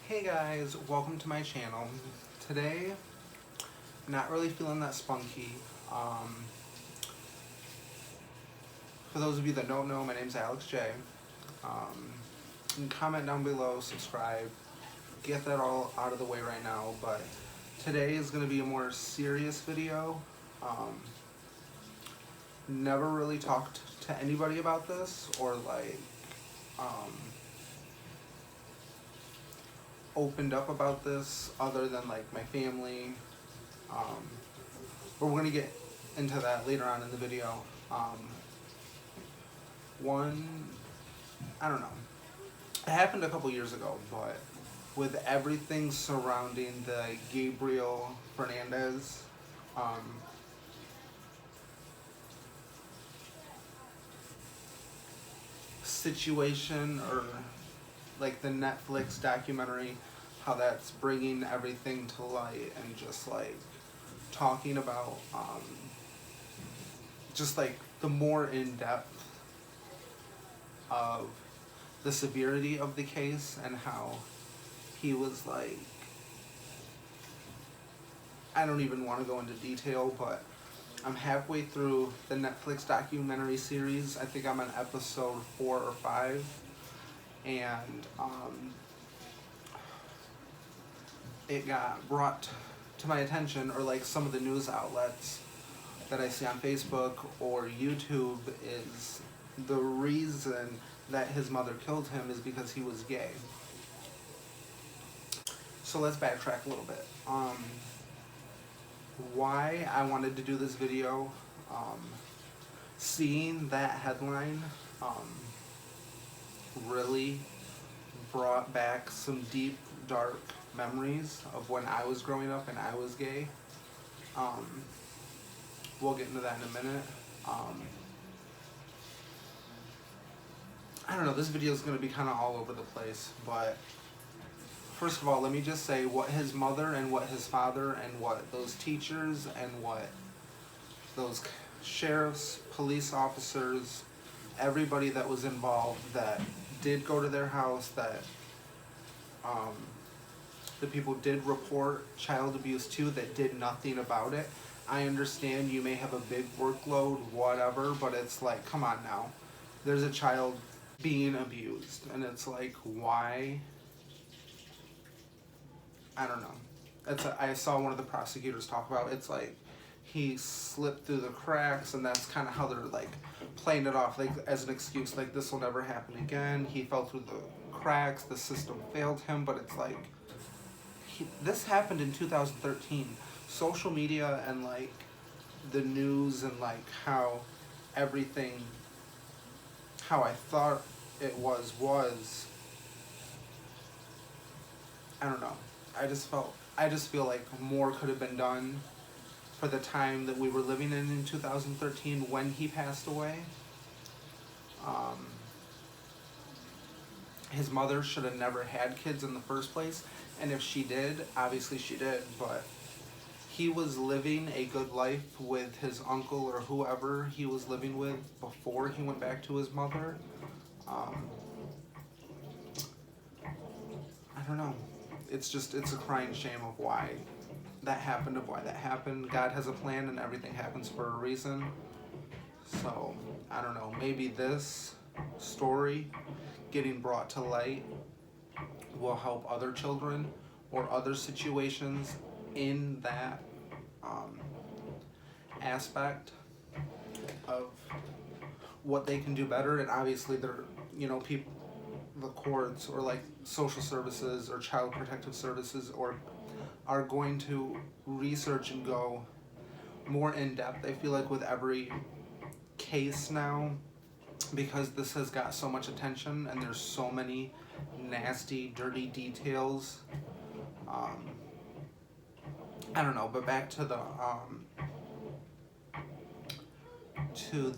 Hey guys, welcome to my channel. Today, not really feeling that spunky. For those of you that don't know, my name's Alex J. You can comment down below, subscribe, get that all out of the way right now, but today is going to be a more serious video. Never really talked to anybody about this or opened up about this other than my family. But we're going to get into that later on in the video. I don't know. It happened a couple years ago, but with everything surrounding the Gabriel Fernandez situation, or the Netflix documentary, how that's bringing everything to light and just talking about the more in-depth of the severity of the case and how he was I don't even want to go into detail, but I'm halfway through the Netflix documentary series. I think I'm on episode 4 or 5, and it got brought to my attention, or some of the news outlets that I see on Facebook or YouTube, is the reason that his mother killed him is because he was gay. So let's backtrack a little bit. Why I wanted to do this video, seeing that headline really brought back some deep, dark memories of when I was growing up and I was gay. We'll get into that in a minute. I don't know, this video is going to be kind of all over the place, but first of all, let me just say what his mother and what his father and what those teachers and what those sheriffs, police officers, everybody that was involved that did go to their house, that the people did report child abuse to, that did nothing about it. I understand you may have a big workload, whatever, but it's come on now. There's a child being abused, and it's why? I don't know. I saw one of the prosecutors talk about he slipped through the cracks, and that's kind of how they're playing it off as an excuse, this will never happen again. He fell through the cracks, the system failed him, but it's this happened in 2013. Social media and the news and how everything, how I thought it was I don't know. I just feel like more could have been done for the time that we were living in 2013 when he passed away. His mother should have never had kids in the first place, and if she did, obviously she did, but he was living a good life with his uncle or whoever he was living with before he went back to his mother. I don't know. It's a crying shame of why that happened. God has a plan and everything happens for a reason. So, I don't know. Maybe this story getting brought to light will help other children or other situations in that aspect of what they can do better. And obviously they're, people, the courts or social services or child protective services are going to research and go more in depth. I feel with every case now, because this has got so much attention and there's so many nasty, dirty details. I don't know, but back to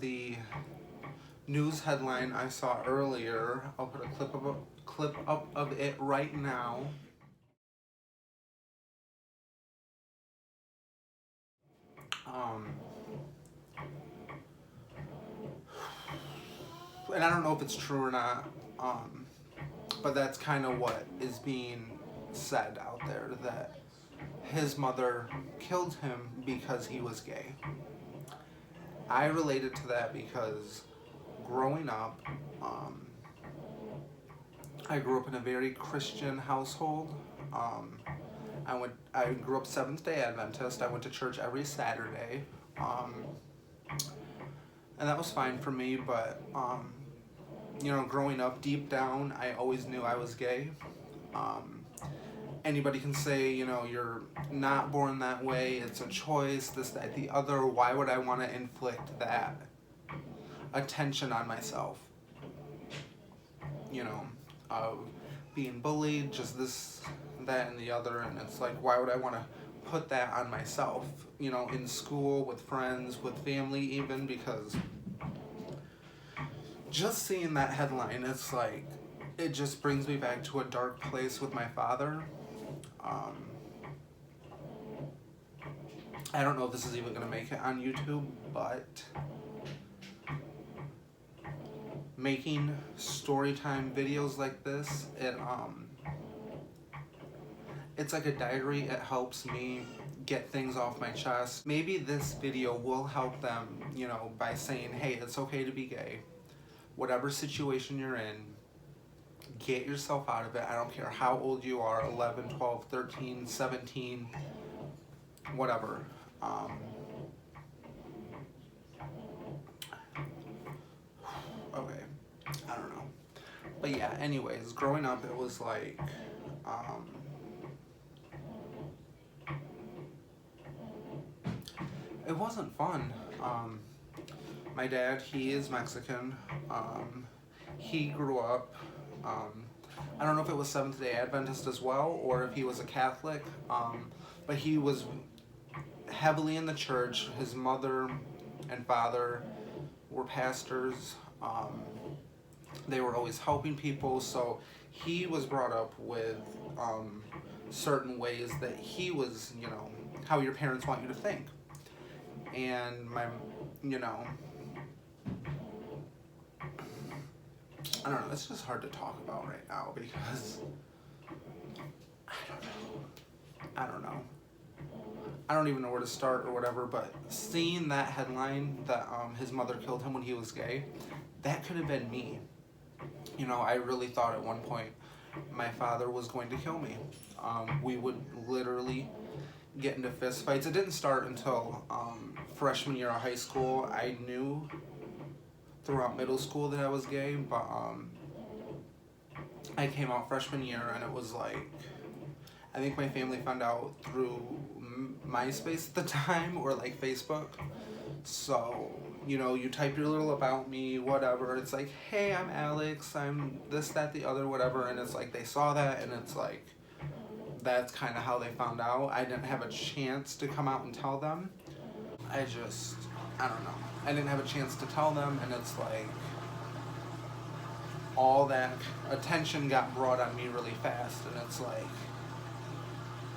the news headline I saw earlier. I'll put a clip up of it right now. And I don't know if it's true or not, but that's kind of what is being said out there that his mother killed him because he was gay. I related to that because growing up, I grew up in a very Christian household. I grew up Seventh Day Adventist. I went to church every Saturday, and that was fine for me. But growing up, deep down, I always knew I was gay. Anybody can say, you're not born that way. It's a choice. This, that, the other. Why would I want to inflict that attention on myself? Of being bullied, just this, that, and the other, and it's like, why would I want to put that on myself, in school, with friends, with family even, because just seeing that headline, it's like, it just brings me back to a dark place with my father. I don't know if this is even going to make it on YouTube, but making storytime videos like this, it's like a diary. It helps me get things off my chest. Maybe this video will help them, by saying, hey, it's okay to be gay. Whatever situation you're in, get yourself out of it. I don't care how old you are, 11, 12, 13, 17, whatever. Okay, I don't know. But yeah, anyways, growing up, it was like, it wasn't fun. My dad, he is Mexican. He grew up, I don't know if it was Seventh-day Adventist as well, or if he was a Catholic, but he was heavily in the church. His mother and father were pastors. They were always helping people, so he was brought up with certain ways that he was, how your parents want you to think. And I don't know, it's just hard to talk about right now because I don't know. I don't even know where to start or whatever, but seeing that headline that his mother killed him when he was gay, that could have been me. I really thought at one point my father was going to kill me. We would literally get into fist fights. It didn't start until freshman year of high school. I knew throughout middle school that I was gay, but I came out freshman year, and it was like, I think my family found out through MySpace at the time, or like Facebook. So, you type your little about me, whatever. It's like, hey, I'm Alex, I'm this, that, the other, whatever. And it's like, they saw that, and it's like, that's kind of how they found out. I didn't have a chance to come out and tell them. I don't know. I didn't have a chance to tell them, and it's like, all that attention got brought on me really fast, and it's like,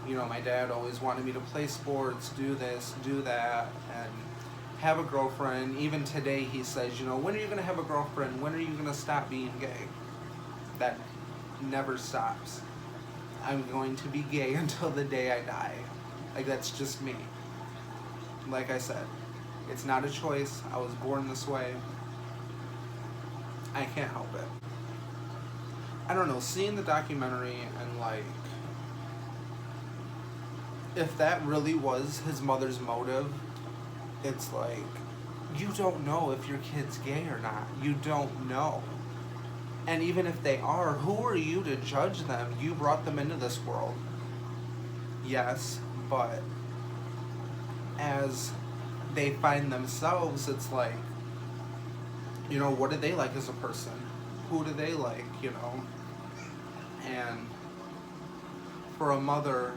my dad always wanted me to play sports, do this, do that, and have a girlfriend. Even today he says, when are you going to have a girlfriend? When are you going to stop being gay? That never stops. I'm going to be gay until the day I die. Like, that's just me. Like I said, it's not a choice. I was born this way. I can't help it. I don't know, seeing the documentary and like, if that really was his mother's motive, it's like, you don't know if your kid's gay or not. You don't know. And even if they are, who are you to judge them? You brought them into this world. Yes, but as they find themselves, it's like, what do they like as a person? Who do they like, And for a mother,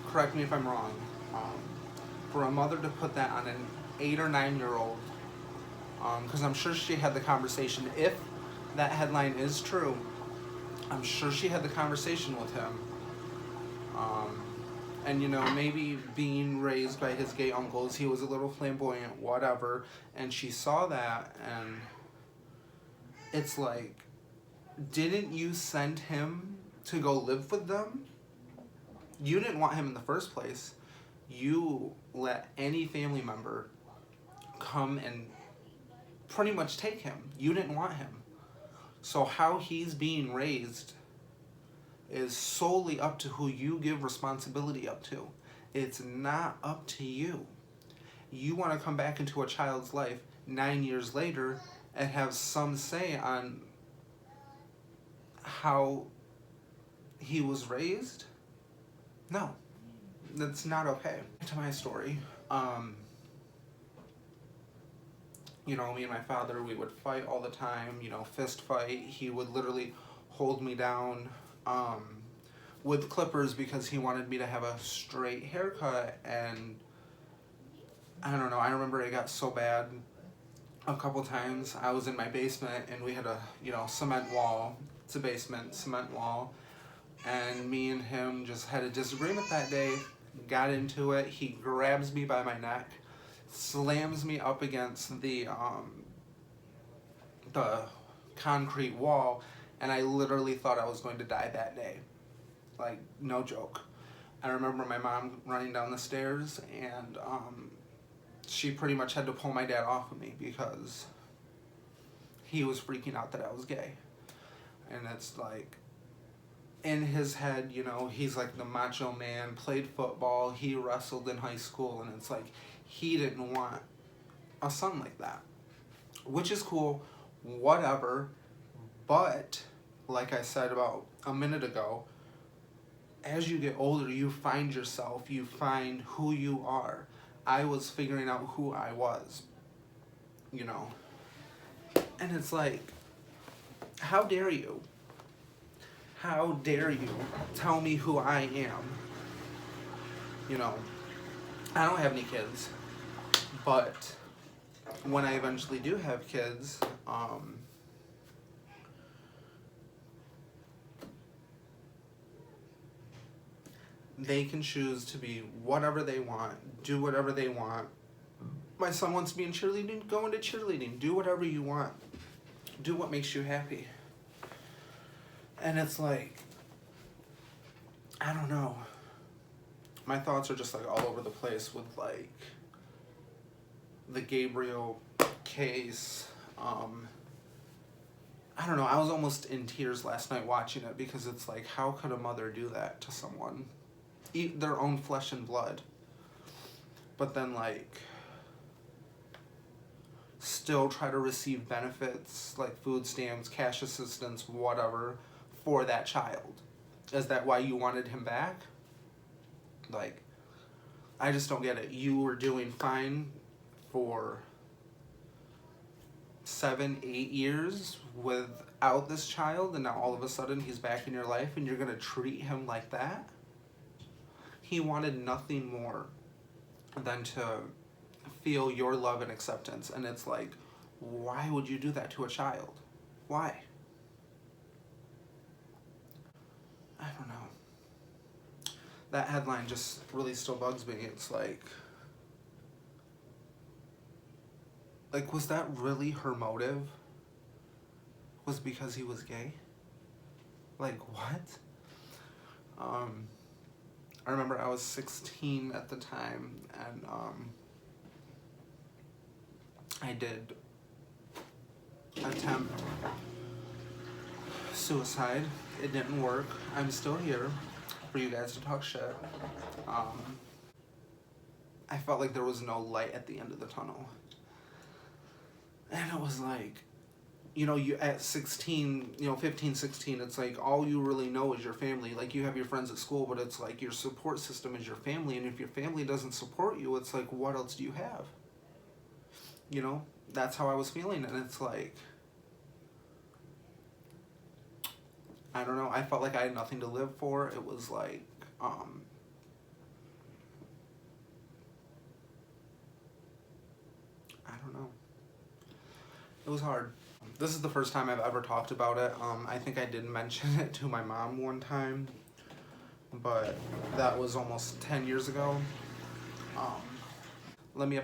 correct me if I'm wrong, for a mother to put that on an 8 or 9-year-old, because I'm sure she had the conversation, if that headline is true, I'm sure she had the conversation with him. And maybe being raised by his gay uncles, he was a little flamboyant, whatever, and she saw that, and it's like, didn't you send him to go live with them? You didn't want him in the first place. You let any family member come and pretty much take him. You didn't want him. So how he's being raised is solely up to who you give responsibility up to. It's not up to you. You want to come back into a child's life 9 years later and have some say on how he was raised? No, that's not okay. To my story, you know, me and my father, we would fight all the time, you know, fist fight. He would literally hold me down with clippers because he wanted me to have a straight haircut. And I don't know, I remember it got so bad a couple times. I was in my basement and we had a, you know, cement wall. It's a basement, cement wall. And me and him just had a disagreement that day, got into it. He grabs me by my neck, slams me up against the concrete wall, and I literally thought I was going to die that day. Like, no joke. I remember my mom running down the stairs, and she pretty much had to pull my dad off of me because he was freaking out that I was gay. And it's like, in his head, you know, he's like the macho man, played football, he wrestled in high school, and it's like, he didn't want a son like that. Which is cool, whatever, but, like I said about a minute ago, as you get older, you find yourself, you find who you are. I was figuring out who I was, you know. And it's like, how dare you? How dare you tell me who I am? You know, I don't have any kids, but when I eventually do have kids, they can choose to be whatever they want, do whatever they want. My son wants to be in cheerleading, go into cheerleading, do whatever you want. Do what makes you happy. And it's like, I don't know. My thoughts are just like all over the place with like the Gabriel case. I don't know, I was almost in tears last night watching it because it's like, how could a mother do that to someone? Eat their own flesh and blood. But then like, still try to receive benefits like food stamps, cash assistance, whatever, for that child. Is that why you wanted him back? Like, I just don't get it. You were doing fine for 7, 8 years without this child, and now all of a sudden he's back in your life and you're gonna treat him like that? He wanted nothing more than to feel your love and acceptance, and it's like, why would you do that to a child? Why? I don't know. That headline just really still bugs me. It's like, was that really her motive? Was because he was gay? Like, what? I remember I was 16 at the time, and I did attempt suicide. It didn't work. I'm still here for you guys to talk shit. I felt like there was no light at the end of the tunnel. And it was like, you know, you at 16, you know, 15, 16, it's like all you really know is your family. Like, you have your friends at school, but it's like your support system is your family. And if your family doesn't support you, it's like, what else do you have? You know, that's how I was feeling. And it's like, I don't know. I felt like I had nothing to live for. It was like, I don't know. It was hard. This is the first time I've ever talked about it. I think I did mention it to my mom one time, but that was almost 10 years ago. Let me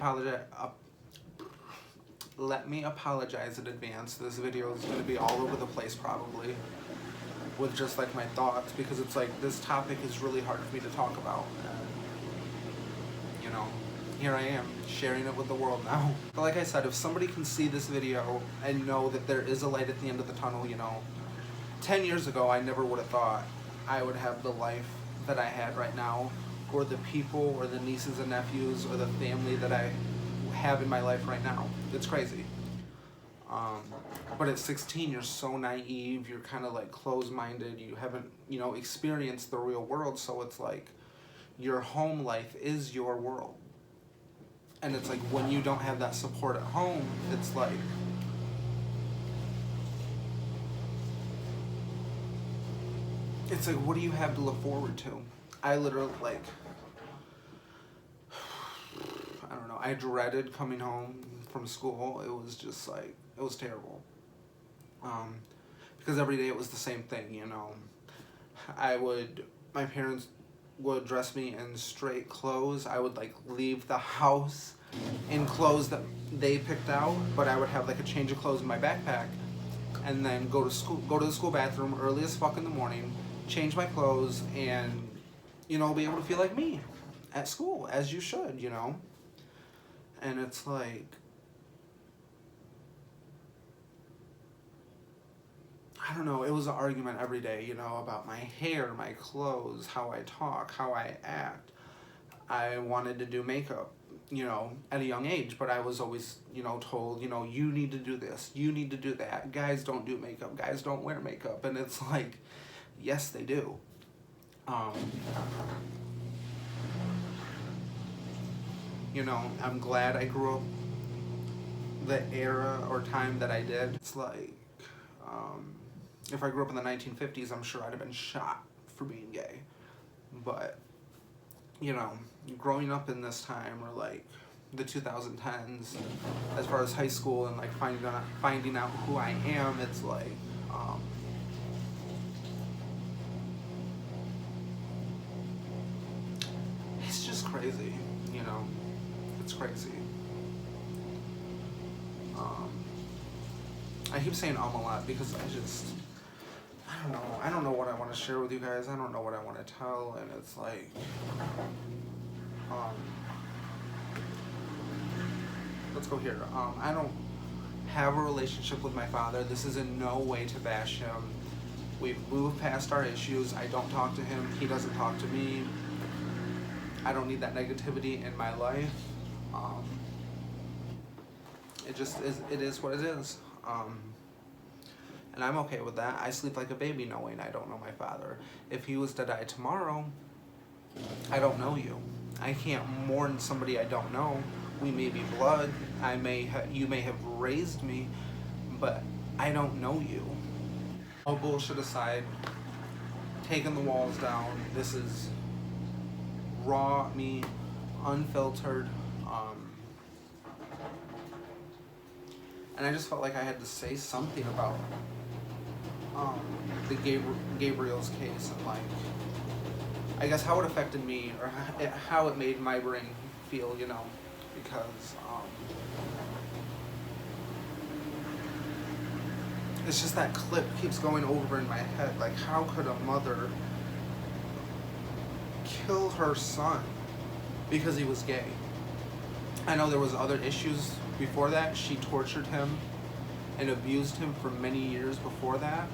let me apologize in advance. This video is going to be all over the place probably with just like my thoughts, because it's like this topic is really hard for me to talk about. And, you know, here I am sharing it with the world now. But like I said, if somebody can see this video and know that there is a light at the end of the tunnel, you know, 10 years ago I never would have thought I would have the life that I had right now, or the people or the nieces and nephews or the family that I have in my life right now. It's crazy. But at 16, you're so naive, you're kind of like closed-minded, you haven't, you know, experienced the real world, so it's like your home life is your world. And it's like when you don't have that support at home, it's like what do you have to look forward to? I literally, like, I don't know, I dreaded coming home from school. It was just like, it was terrible. Because every day it was the same thing, you know. My parents would dress me in straight clothes. I would like leave the house in clothes that they picked out, but I would have like a change of clothes in my backpack, and then go to the school bathroom early as fuck in the morning, change my clothes, and, you know, be able to feel like me at school, as you should, you know. And it's like, I don't know, it was an argument every day, you know, about my hair, my clothes, how I talk, how I act. I wanted to do makeup, you know, at a young age, but I was always, you know, told, you know, you need to do this, you need to do that. Guys don't do makeup, guys don't wear makeup. And it's like, yes, they do. You know, I'm glad I grew up the era or time that I did. It's like, if I grew up in the 1950s, I'm sure I'd have been shot for being gay. But, you know, growing up in this time, or like the 2010s, as far as high school and like finding out who I am, it's like, it's just crazy, you know. It's crazy. I keep saying a lot because I don't know what I want to share with you guys. I don't know what I want to tell, and it's like, let's go here. I don't have a relationship with my father. This is in no way to bash him. We've moved past our issues. I don't talk to him. He doesn't talk to me. I don't need that negativity in my life. It just is, it is what it is. And I'm okay with that. I sleep like a baby knowing I don't know my father. If he was to die tomorrow, I don't know you. I can't mourn somebody I don't know. We may be blood. You may have raised me, but I don't know you. All bullshit aside, taking the walls down. This is raw me, unfiltered. And I just felt like I had to say something about the Gabriel's case, and like, I guess how it affected me, or how it made my brain feel, you know, because it's just that clip keeps going over in my head. Like, how could a mother kill her son because he was gay? I know there was other issues before that. She tortured him and abused him for many years before that.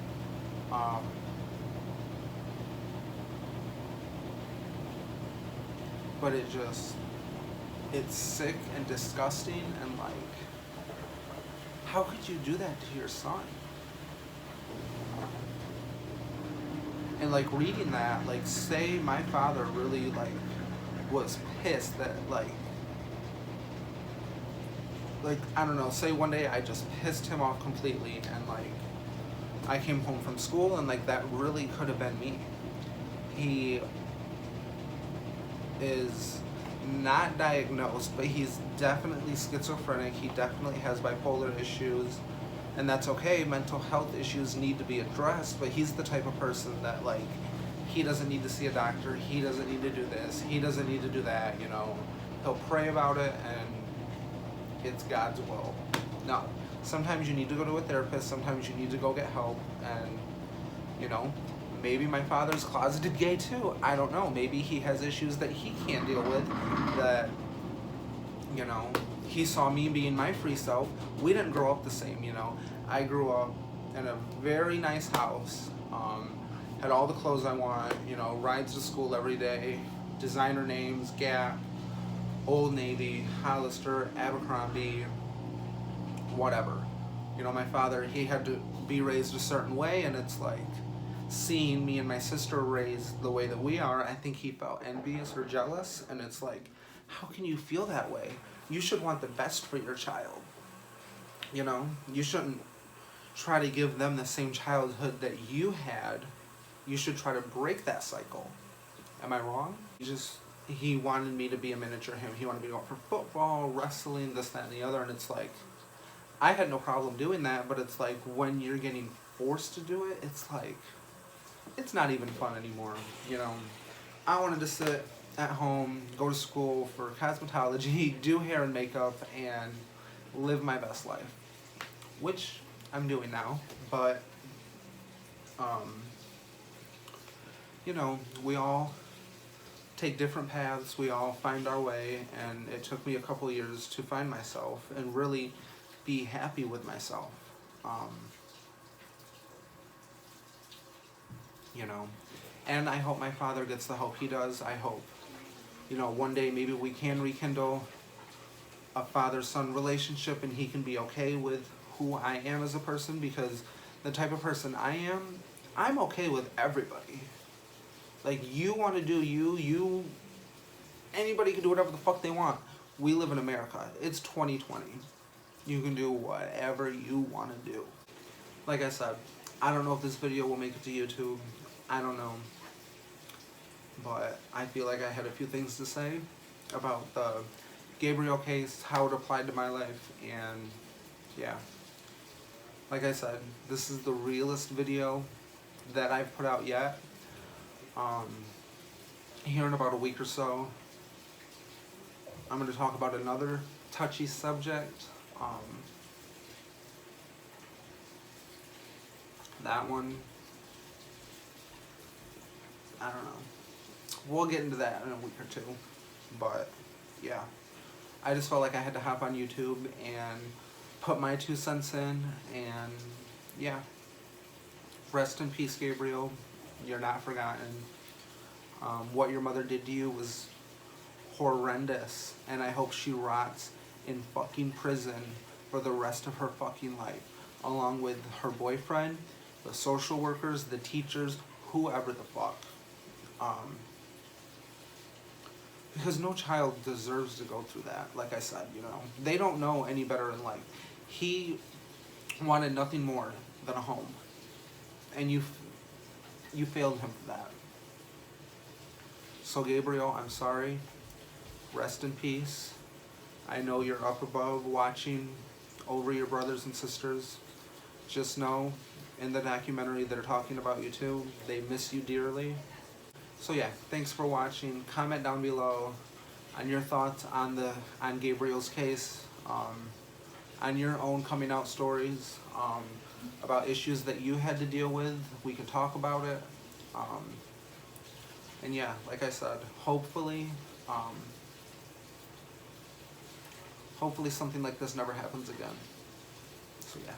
But it's sick and disgusting, and like, how could you do that to your son? And like, reading that, like, say my father really like was pissed that like, I don't know, say one day I just pissed him off completely, and like, I came home from school, and like, that really could have been me. He is not diagnosed, but he's definitely schizophrenic. He definitely has bipolar issues, and that's okay. Mental health issues need to be addressed, but he's the type of person that like, he doesn't need to see a doctor, he doesn't need to do this, he doesn't need to do that, you know. He'll pray about it, and it's God's will. No. Sometimes you need to go to a therapist, sometimes you need to go get help, and, you know, maybe my father's closeted gay too. I don't know. Maybe he has issues that he can't deal with, that, you know, he saw me being my free self. We didn't grow up the same, you know. I grew up in a very nice house, had all the clothes I want, you know, rides to school every day, designer names, Gap, Old Navy, Hollister, Abercrombie, whatever. You know, my father, he had to be raised a certain way, and it's like, seeing me and my sister raised the way that we are, I think he felt envious or jealous, and it's like, how can you feel that way? You should want the best for your child. You know, you shouldn't try to give them the same childhood that you had. You should try to break that cycle. Am I wrong? He wanted me to be a miniature him. He wanted me to go for football, wrestling, this, that, and the other, and it's like, I had no problem doing that, but it's like, when you're getting forced to do it, it's like, it's not even fun anymore, you know. I wanted to sit at home, go to school for cosmetology, do hair and makeup, and live my best life, which I'm doing now, but, you know, we all take different paths, we all find our way, and it took me a couple years to find myself and really be happy with myself. You know, and I hope my father gets the help he does. I hope, you know, one day maybe we can rekindle a father-son relationship and he can be okay with who I am as a person, because the type of person I am, I'm okay with everybody. Like, you want to do you, anybody can do whatever the fuck they want. We live in America. It's 2020. You can do whatever you want to do. Like I said, I don't know if this video will make it to YouTube. I don't know. But I feel like I had a few things to say about the Gabriel case, how it applied to my life, and yeah. Like I said, this is the realest video that I've put out yet. Here in about a week or so, I'm going to talk about another touchy subject. That one, I don't know. We'll get into that in a week or two. But, yeah. I just felt like I had to hop on YouTube and put my 2 cents in, and, yeah. Rest in peace, Gabriel. You're not forgotten. What your mother did to you was horrendous, and I hope she rots in fucking prison for the rest of her fucking life, along with her boyfriend, the social workers, the teachers, whoever the fuck. Because no child deserves to go through that. Like I said, you know, they don't know any better in life. He wanted nothing more than a home, and you failed him for that. So Gabriel, I'm sorry. Rest in peace. I know you're up above watching over your brothers and sisters. Just know, in the documentary they're talking about you too. They miss you dearly. So yeah, thanks for watching. Comment down below on your thoughts on Gabriel's case, on your own coming out stories, about issues that you had to deal with. We can talk about it. And yeah, like I said, hopefully something like this never happens again. So yeah.